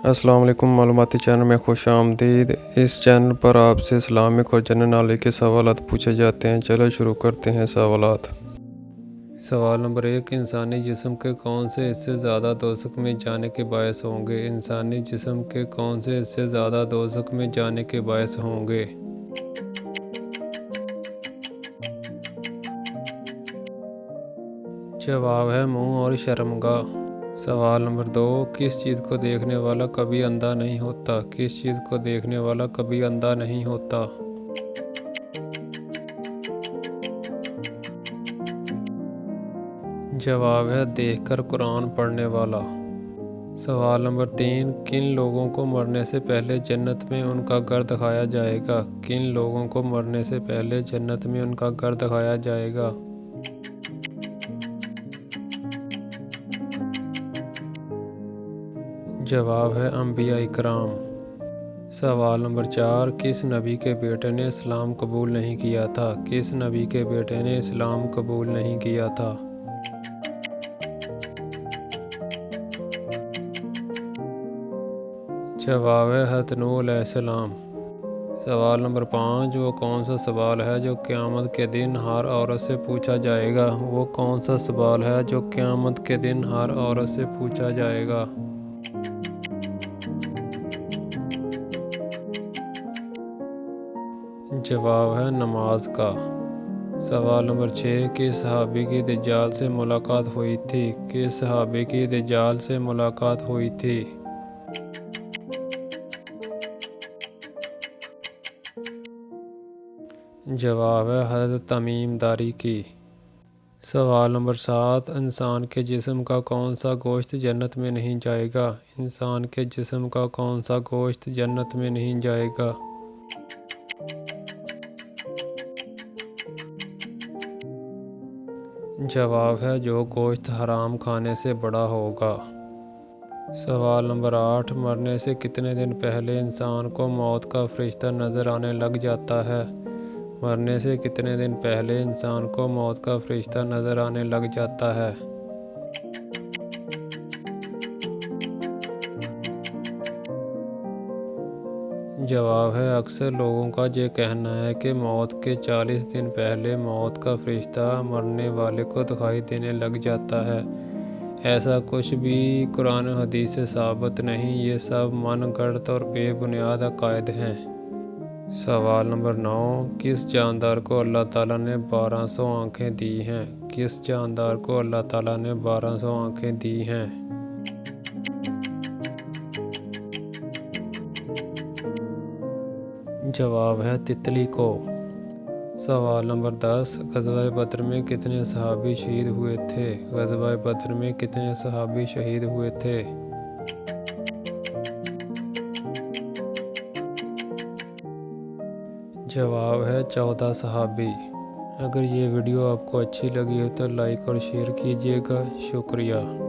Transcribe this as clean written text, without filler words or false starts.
السلام علیکم، معلوماتی چینل میں خوش آمدید۔ اس چینل پر آپ سے اسلامک اور جنرل نالج کے سوالات پوچھے جاتے ہیں۔ چلو شروع کرتے ہیں سوالات۔ سوال نمبر 1، انسانی جسم کے کون سے حصے زیادہ دوزخ میں جانے کے باعث ہوں گے؟ انسانی جسم کے کون سے حصے زیادہ دوزخ میں جانے کے باعث ہوں گے؟ جواب ہے منہ اور شرمگاہ۔ سوال نمبر 2، کس چیز کو دیکھنے والا کبھی اندھا نہیں ہوتا؟ کس چیز کو دیکھنے والا کبھی اندھا نہیں ہوتا؟ جواب ہے دیکھ کر قرآن پڑھنے والا۔ سوال نمبر 3، کن لوگوں کو مرنے سے پہلے جنت میں ان کا گھر دکھایا جائے گا؟ کن لوگوں کو مرنے سے پہلے جنت میں ان کا گھر دکھایا جائے گا؟ جواب ہے انبیاء کرام۔ سوال نمبر 4، کس نبی کے بیٹے نے اسلام قبول نہیں کیا تھا؟ کس نبی کے بیٹے نے اسلام قبول نہیں کیا تھا؟ جواب ہے حضرت نوح علیہ السلام۔ سوال نمبر 5، وہ کون سا سوال ہے جو قیامت کے دن ہر عورت سے پوچھا جائے گا؟ وہ کون سا سوال ہے جو قیامت کے دن ہر عورت سے پوچھا جائے گا؟ جواب ہے نماز کا۔ سوال نمبر 6، کس صحابی کی دجال سے ملاقات ہوئی تھی؟ کس صحابی کی دجال سے ملاقات ہوئی تھی؟ جواب ہے حضرت تمیم داری کی۔ سوال نمبر 7، انسان کے جسم کا کون سا گوشت جنت میں نہیں جائے گا؟ انسان کے جسم کا کون سا گوشت جنت میں نہیں جائے گا؟ جواب ہے جو گوشت حرام کھانے سے بڑا ہوگا۔ سوال نمبر 8، مرنے سے کتنے دن پہلے انسان کو موت کا فرشتہ نظر آنے لگ جاتا ہے؟ مرنے سے کتنے دن پہلے انسان کو موت کا فرشتہ نظر آنے لگ جاتا ہے؟ جواب ہے اکثر لوگوں کا یہ کہنا ہے کہ موت کے 40 دن پہلے موت کا فرشتہ مرنے والے کو دکھائی دینے لگ جاتا ہے۔ ایسا کچھ بھی قرآن و حدیث سے ثابت نہیں، یہ سب من گھڑت اور بے بنیاد عقائد ہیں۔ سوال نمبر 9، کس جاندار کو اللہ تعالیٰ نے 1200 آنکھیں دی ہیں؟ کس جاندار کو اللہ تعالیٰ نے 1200 آنکھیں دی ہیں؟ جواب ہے تتلی کو۔ سوال نمبر 10، غزوہ بدر میں کتنے صحابی شہید ہوئے تھے؟ غزوہ بدر میں کتنے صحابی شہید ہوئے تھے؟ جواب ہے 14 صحابی۔ اگر یہ ویڈیو آپ کو اچھی لگی ہو تو لائک اور شیئر کیجیے گا۔ شکریہ۔